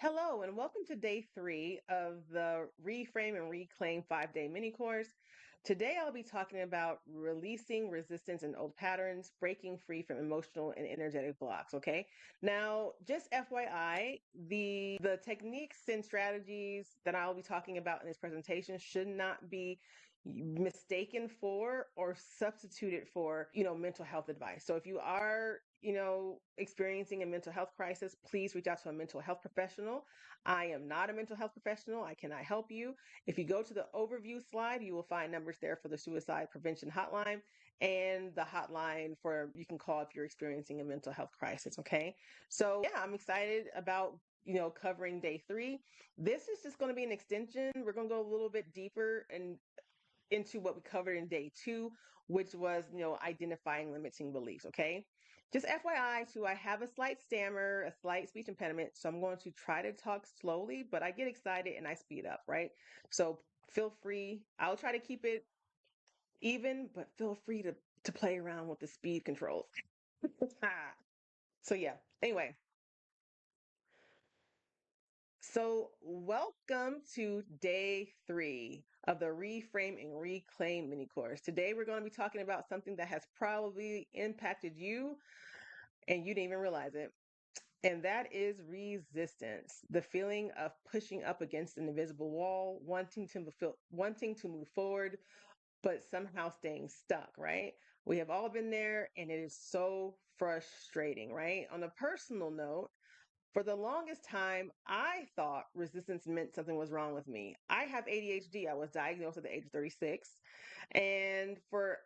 Hello, and welcome to day 3 of the Reframe and Reclaim 5-day mini course. Today, I'll be talking about releasing resistance and old patterns, breaking free from emotional and energetic blocks. Okay. Now, just FYI, the techniques and strategies that I'll be talking about in this presentation should not be mistaken for or substituted for, mental health advice. So if you are experiencing a mental health crisis, please reach out to a mental health professional. I am not a mental health professional. I cannot help you. If you go to the overview slide, you will find numbers there for the suicide prevention hotline and the hotline for you can call if you're experiencing a mental health crisis. Okay. So yeah, I'm excited about covering day 3. This is just going to be an extension. We're going to go a little bit deeper and into what we covered in day 2, which was, identifying limiting beliefs. Okay. Just FYI, too, I have a slight stammer, a slight speech impediment. So I'm going to try to talk slowly, but I get excited and I speed up, right? So feel free. I'll try to keep it even, but feel free to play around with the speed controls. So yeah, anyway. So, welcome to day 3 of the Reframe and Reclaim mini course. Today, we're going to be talking about something that has probably impacted you and you didn't even realize it. And that is resistance, the feeling of pushing up against an invisible wall, wanting to move forward, but somehow staying stuck, right? We have all been there, and it is so frustrating, right? On a personal note, for the longest time, I thought resistance meant something was wrong with me. I have ADHD. I was diagnosed at the age of 36. And for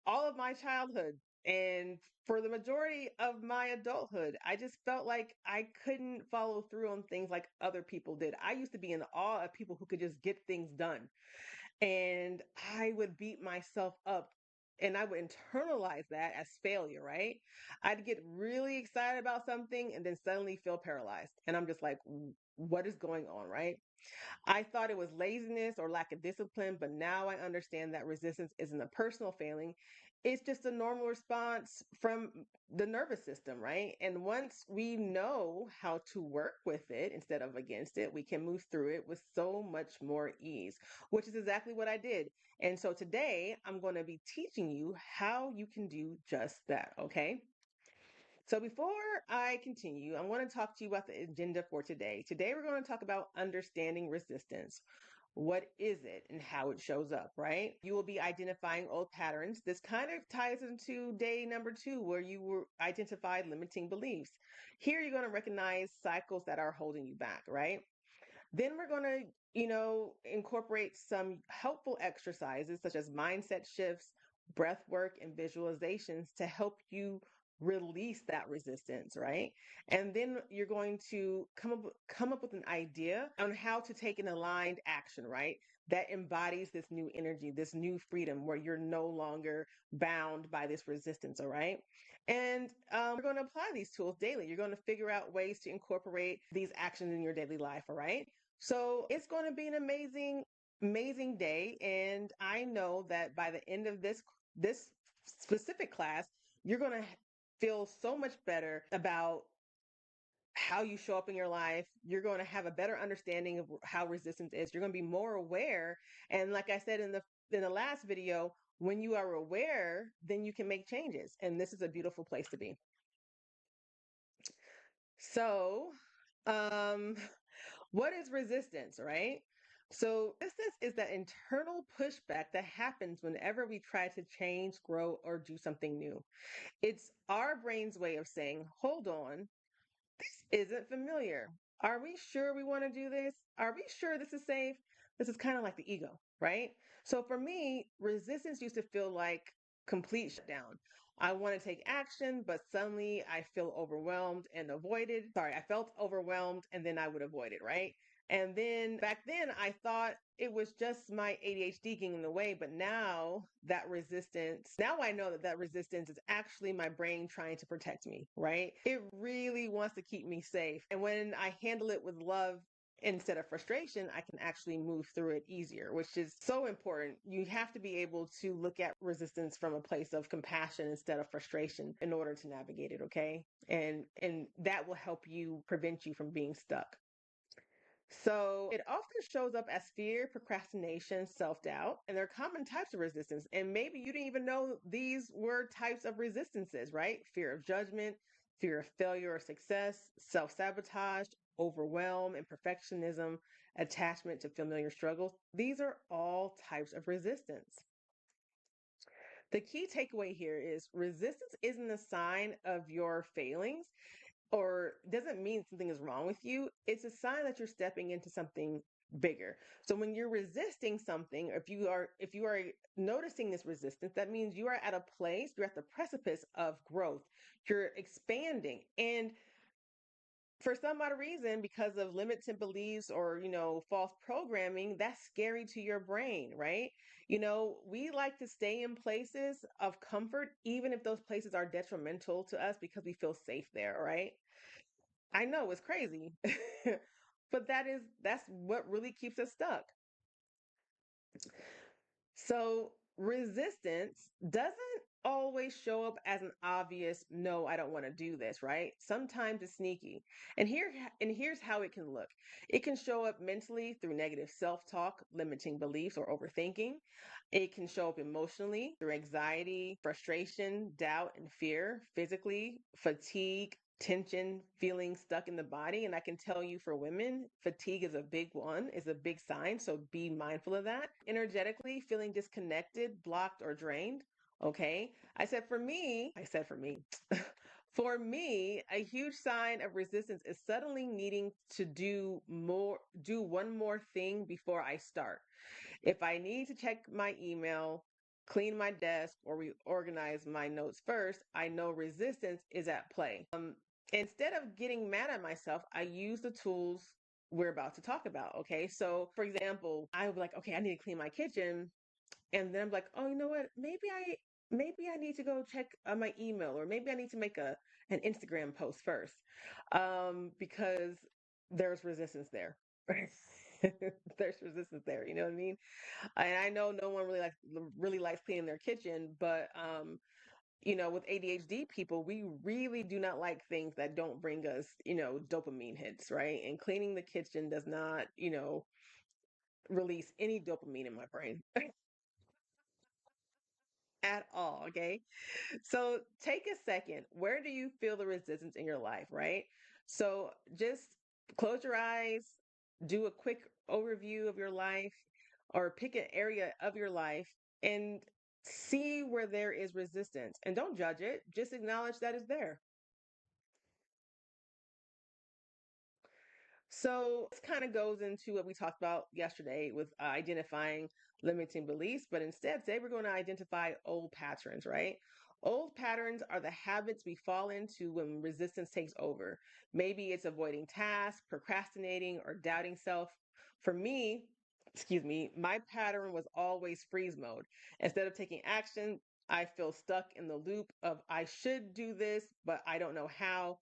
all of my childhood and for the majority of my adulthood, I just felt like I couldn't follow through on things like other people did. I used to be in awe of people who could just get things done. And I would beat myself up and I would internalize that as failure, right? I'd get really excited about something and then suddenly feel paralyzed. And I'm just like, what is going on, right? I thought it was laziness or lack of discipline, but now I understand that resistance isn't a personal failing. It's just a normal response from the nervous system, right? And once we know how to work with it instead of against it, we can move through it with so much more ease, which is exactly what I did. And so today I'm going to be teaching you how you can do just that, okay? So before I continue, I want to talk to you about the agenda for today. Today, we're going to talk about understanding resistance. What is it and how it shows up, right? You will be identifying old patterns. This kind of ties into day number 2, where you were identified limiting beliefs. Here, you're going to recognize cycles that are holding you back, right? Then we're going to, incorporate some helpful exercises such as mindset shifts, breath work, and visualizations to help you release that resistance, right? And then you're going to come up with an idea on how to take an aligned action, right? That embodies this new energy, this new freedom where you're no longer bound by this resistance, all right? And you're going to apply these tools daily. You're going to figure out ways to incorporate these actions in your daily life, all right? So it's going to be an amazing, amazing day. And I know that by the end of this specific class, you're going to feel so much better about how you show up in your life. You're going to have a better understanding of how resistance is. You're going to be more aware. And like I said in the last video, when you are aware, then you can make changes. And this is a beautiful place to be. So, um, what is resistance, right? So, resistance is that internal pushback that happens whenever we try to change, grow, or do something new. It's our brain's way of saying, hold on, this isn't familiar. Are we sure we want to do this? Are we sure this is safe? This is kind of like the ego, right? So for me, resistance used to feel like complete shutdown. I want to take action, but suddenly I feel overwhelmed and avoided. Sorry, I felt overwhelmed and then I would avoid it, right? And then back then I thought it was just my ADHD getting in the way, but now I know that resistance is actually my brain trying to protect me, right? It really wants to keep me safe. And when I handle it with love instead of frustration, I can actually move through it easier, which is so important. You have to be able to look at resistance from a place of compassion instead of frustration in order to navigate it, okay? And that will help you prevent you from being stuck. So it often shows up as fear, procrastination, self doubt, and they're common types of resistance. And maybe you didn't even know these were types of resistances, right? Fear of judgment, fear of failure or success, self sabotage, overwhelm, and perfectionism, attachment to familiar struggles. These are all types of resistance. The key takeaway here is resistance isn't a sign of your failings or doesn't mean something is wrong with you. It's a sign that you're stepping into something bigger. So when you're resisting something, or if you are noticing this resistance, that means you are at a place, you're at the precipice of growth. You're expanding. And for some odd reason, because of limited beliefs or, false programming, that's scary to your brain, right? We like to stay in places of comfort, even if those places are detrimental to us because we feel safe there, right? I know it's crazy, but that's what really keeps us stuck. So resistance doesn't always show up as an obvious no, I don't want to do this, right? Sometimes it's sneaky. And here's how it can look. It can show up mentally through negative self-talk, limiting beliefs or overthinking. It can show up emotionally through anxiety, frustration, doubt, and fear, physically, fatigue, tension, feeling stuck in the body. And I can tell you for women, fatigue is a big one, is a big sign. So be mindful of that. Energetically, feeling disconnected, blocked, or drained. Okay. I said for me, for me, a huge sign of resistance is suddenly needing to do one more thing before I start. If I need to check my email, clean my desk, or reorganize my notes first, I know resistance is at play. Instead of getting mad at myself, I use the tools we're about to talk about. Okay. So, for example, I would be like, okay, I need to clean my kitchen. And then I'm like, oh, you know what? Maybe I need to go check my email, or maybe I need to make an Instagram post first, because there's resistance there. There's resistance there. You know what I mean? And I know no one really likes cleaning their kitchen, but with ADHD people, we really do not like things that don't bring us, dopamine hits, right? And cleaning the kitchen does not, release any dopamine in my brain at all. Okay. So take a second. Where do you feel the resistance in your life, right? So just close your eyes, do a quick overview of your life, or pick an area of your life and see where there is resistance. And don't judge it, just acknowledge that it's there. So this kind of goes into what we talked about yesterday with identifying limiting beliefs, but instead today we're going to identify old patterns, right? Old patterns are the habits we fall into when resistance takes over. Maybe it's avoiding tasks, procrastinating, or doubting self. For me, excuse me, my pattern was always freeze mode. Instead of taking action, I feel stuck in the loop of I should do this, but I don't know how,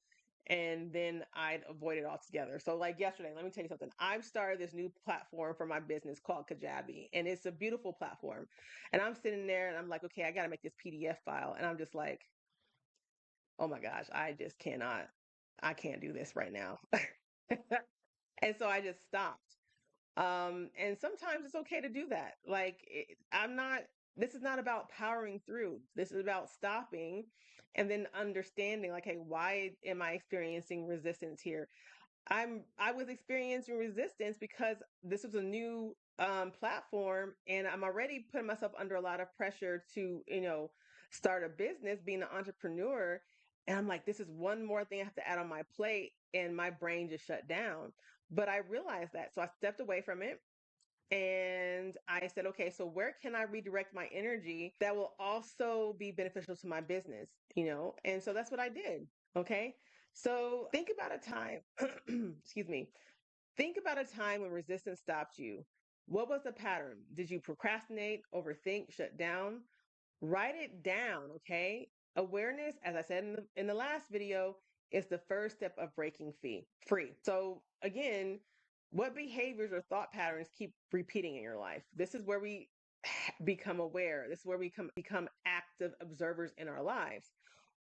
and then I'd avoid it altogether. So, like yesterday, let me tell you something. I've started this new platform for my business called Kajabi, and it's a beautiful platform. And I'm sitting there and I'm like, okay, I got to make this PDF file. And I'm just like, oh my gosh, I can't do this right now. And so I just stopped. And sometimes it's okay to do that. This is not about powering through. This is about stopping and then understanding, like, hey, why am I experiencing resistance here? I was experiencing resistance because this was a new platform, and I'm already putting myself under a lot of pressure to, start a business, being an entrepreneur. And I'm like, this is one more thing I have to add on my plate, and my brain just shut down. But I realized that. So I stepped away from it and I said, okay, so where can I redirect my energy that will also be beneficial to my business, And so that's what I did. Okay. So think about a time, excuse me, think about a time when resistance stopped you. What was the pattern? Did you procrastinate, overthink, shut down? Write it down, okay? Awareness, as I said in the last video, is the first step of breaking free. So again, what behaviors or thought patterns keep repeating in your life? This is where we become aware. This is where we become active observers in our lives.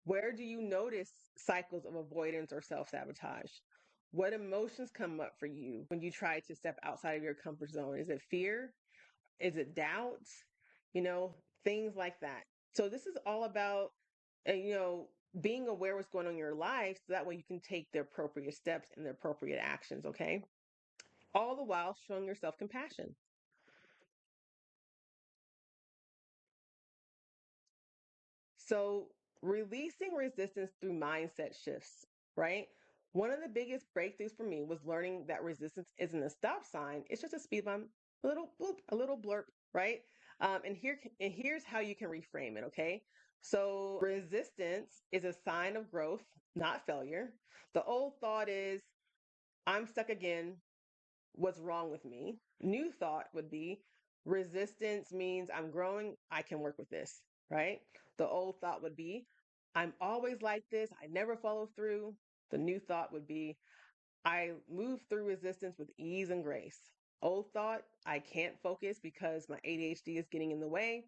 Where do you notice cycles of avoidance or self-sabotage? What emotions come up for you when you try to step outside of your comfort zone? Is it fear? Is it doubt? You know, things like that. So this is all about, you know, being aware what's going on in your life so that way you can take the appropriate steps and the appropriate actions, okay? All the while showing yourself compassion. So, releasing resistance through mindset shifts, right? One of the biggest breakthroughs for me was learning that resistance isn't a stop sign, it's just a speed bump, a little bloop, a little blurb, right? And here's how you can reframe it, okay? So, resistance is a sign of growth, not failure. The old thought is, I'm stuck again, what's wrong with me? New thought would be resistance means I'm growing, I can work with this, right? The old thought would be I'm always like this, I never follow through. The new thought would be I move through resistance with ease and grace. Old thought, I can't focus because my ADHD is getting in the way.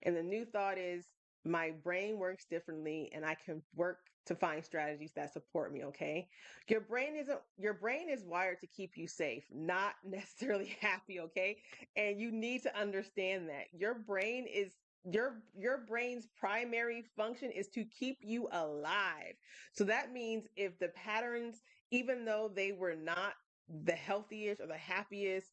And the new thought is my brain works differently and I can work to find strategies that support me, okay? Your brain is wired to keep you safe, not necessarily happy, okay? And you need to understand that. Your brain's primary function is to keep you alive. So that means if the patterns, even though they were not the healthiest or the happiest,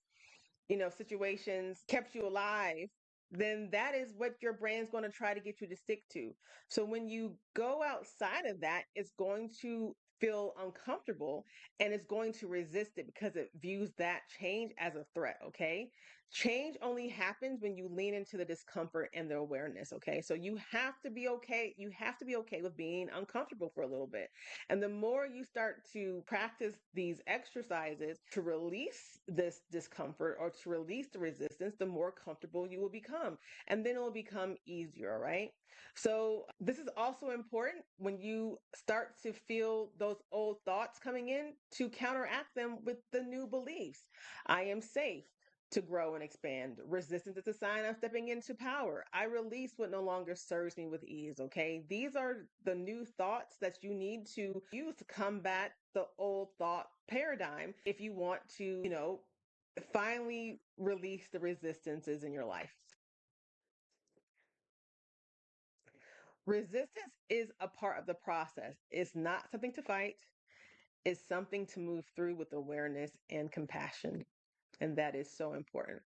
situations kept you alive, then that is what your brain's going to try to get you to stick to. So when you go outside of that, it's going to feel uncomfortable and it's going to resist it because it views that change as a threat, okay? Change only happens when you lean into the discomfort and the awareness, okay? So you have to be okay. You have to be okay with being uncomfortable for a little bit. And the more you start to practice these exercises to release this discomfort or to release the resistance, the more comfortable you will become. And then it will become easier, right? So, this is also important when you start to feel those old thoughts coming in to counteract them with the new beliefs. I am safe to grow and expand. Resistance is a sign I'm stepping into power. I release what no longer serves me with ease, okay? These are the new thoughts that you need to use to combat the old thought paradigm if you want to, finally release the resistances in your life. Resistance is a part of the process. It's not something to fight, it's something to move through with awareness and compassion. And that is so important.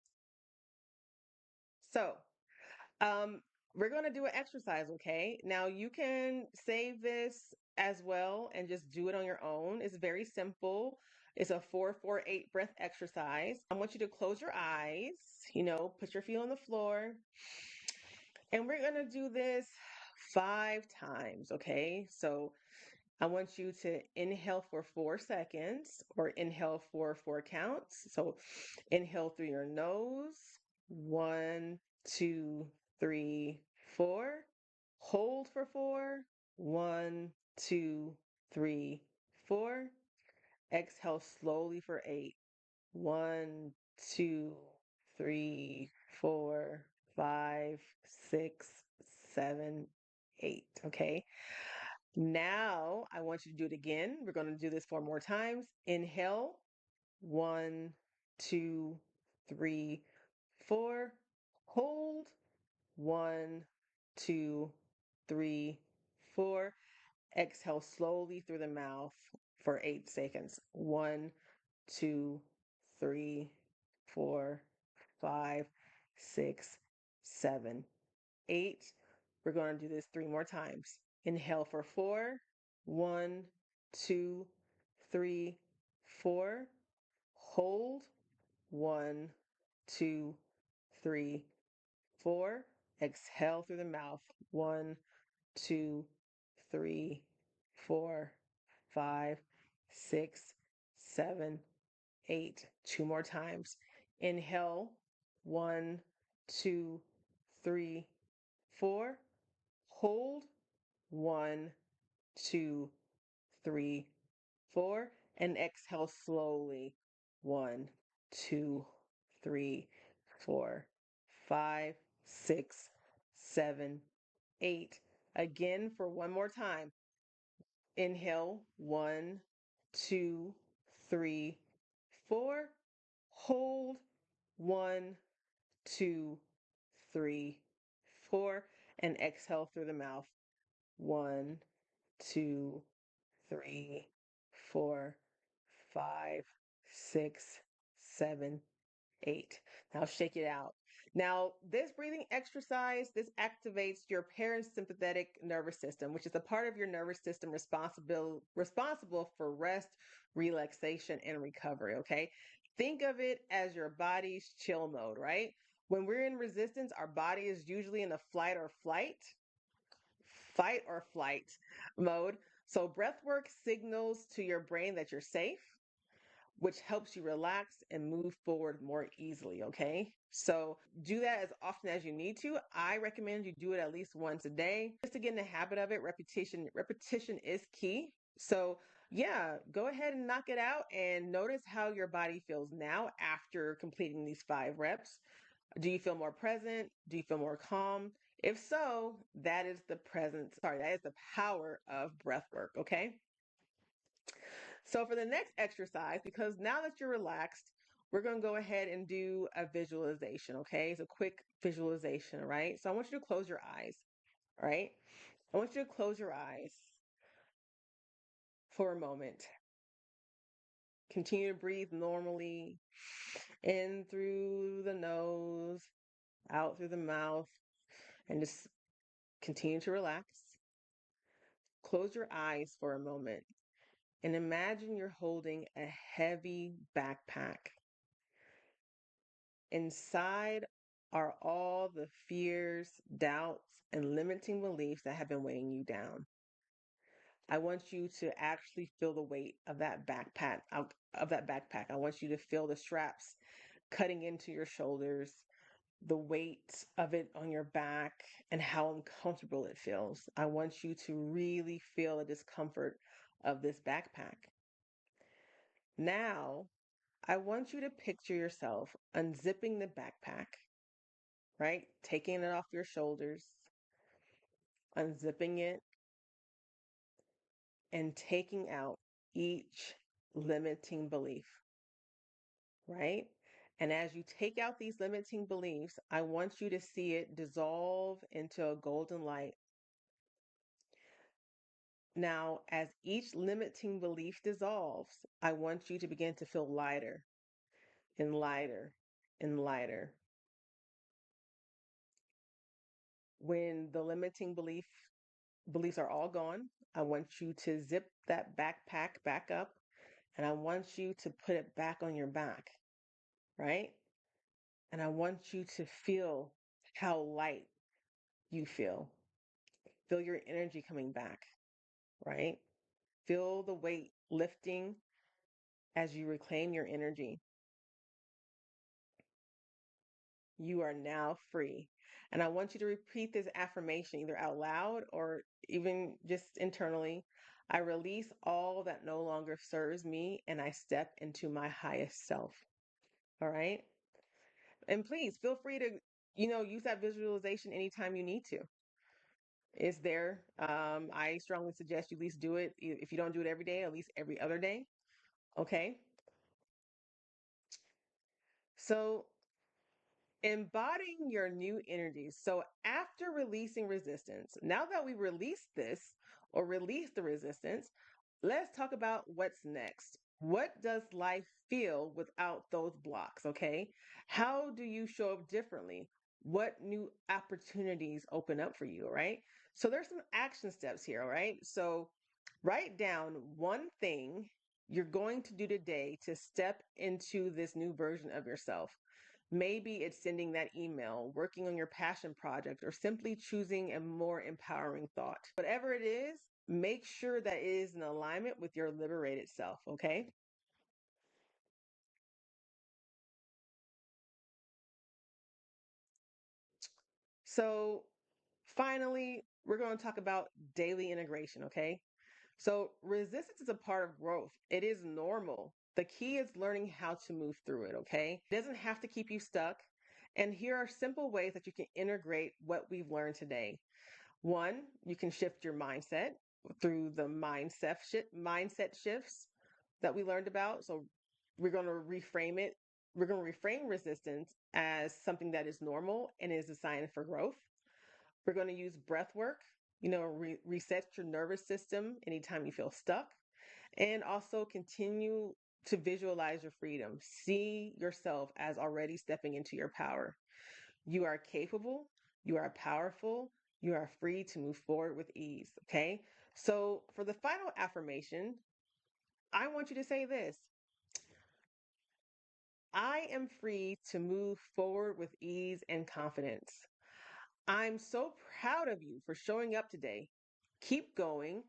So, Um, we're going to do an exercise, okay? Now you can save this as well and just do it on your own. It's very simple. It's a 4-4-8 breath exercise. I want you to close your eyes, put your feet on the floor. And we're going to do this 5 times, okay? So I want you to inhale for 4 seconds or inhale for 4 counts. So inhale through your nose. 1, 2, 3, 4. Hold for 4. 1, 2, 3, 4. Exhale slowly for 8. 1, 2, 3, 4, 5, 6, 7, 8. Okay. Now I want you to do it again. We're going to do this 4 more times. Inhale. 1, 2, 3, 4. Hold. 1, 2, 3, 4. Exhale slowly through the mouth for 8 seconds. 1, 2, 3, 4, 5, 6, 7, 8. We're going to do this 3 more times. Inhale for 4. 1, 2, 3, 4. Hold. 1, 2, 3, 4. Exhale through the mouth. 1, 2, 3, 4, 5, 6, 7, 8. 2 more times. Inhale. 1, 2, 3, 4. Hold. 1, 2, 3, 4. And exhale slowly. 1, 2, 3, 4, 5, 6, 7, 8. Again for 1 more time. Inhale. 1, 2, three, four. Hold. One, two, three, four. And exhale through the mouth. One, two, three, four, five, six, seven, eight. Now shake it out. Now, this breathing exercise, this activates your parasympathetic nervous system, which is the part of your nervous system responsible for rest, relaxation, and recovery. Okay. Think of it as your body's chill mode, right? When we're in resistance, our body is usually in a fight or flight mode. So breath work signals to your brain that you're safe, which helps you relax and move forward more easily. Okay. So do that as often as you need to. I recommend you do it at least once a day just to get in the habit of it. Repetition is key. So yeah, go ahead and knock it out and notice how your body feels now after completing these 5 reps. Do you feel more present? Do you feel more calm? If so, that is the power of breath work. Okay. So for the next exercise, because now that you're relaxed, we're going to go ahead and do a visualization. Okay. It's a quick visualization. All right. So I want you to close your eyes. All right. I want you to close your eyes for a moment. Continue to breathe normally in through the nose, out through the mouth, and just continue to relax. Close your eyes for a moment and imagine you're holding a heavy backpack. Inside are all the fears, doubts, and limiting beliefs that have been weighing you down. I want you to actually feel the weight of that backpack. I want you to feel the straps cutting into your shoulders, the weight of it on your back, and how uncomfortable it feels. I want you to really feel the discomfort of this backpack. Now, I want you to picture yourself unzipping the backpack, right? Taking it off your shoulders, unzipping it, and taking out each limiting belief, right? And as you take out these limiting beliefs, I want you to see it dissolve into a golden light. Now, as each limiting belief dissolves, I want you to begin to feel lighter and lighter and lighter. When the limiting beliefs are all gone, I want you to zip that backpack back up and I want you to put it back on your back, right? And I want you to feel how light you feel. Feel your energy coming back, right? Feel the weight lifting as you reclaim your energy. You are now free. And I want you to repeat this affirmation either out loud or even just internally. I release all that no longer serves me and I step into my highest self. All right. And please feel free to, use that visualization anytime you need to. It's there. I strongly suggest you at least do it. If you don't do it every day, at least every other day. Okay. So embodying your new energies. So after releasing resistance, now that we release this or release the resistance, let's talk about what's next. What does life feel without those blocks? Okay. How do you show up differently? What new opportunities open up for you? All right. So there's some action steps here. All right. So write down one thing you're going to do today to step into this new version of yourself. Maybe it's sending that email, working on your passion project, or simply choosing a more empowering thought. Whatever it is, make sure that it is in alignment with your liberated self, okay? So, finally, we're going to talk about daily integration, okay? So, resistance is a part of growth, it is normal. The key is learning how to move through it, okay? It doesn't have to keep you stuck. And here are simple ways that you can integrate what we've learned today. One, you can shift your mindset through the mindset shifts. that we learned about. So we're going to reframe it. We're going to reframe resistance as something that is normal and is a sign for growth. We're going to use breath work, reset your nervous system anytime you feel stuck. And also continue to visualize your freedom. See yourself as already stepping into your power. You are capable, you are powerful, you are free to move forward with ease. Okay. So for the final affirmation, I want you to say this: I am free to move forward with ease and confidence. I'm so proud of you for showing up today. Keep going.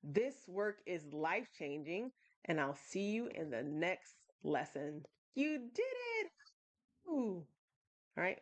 This work is life changing, and I'll see you in the next lesson. You did it. Ooh. All right.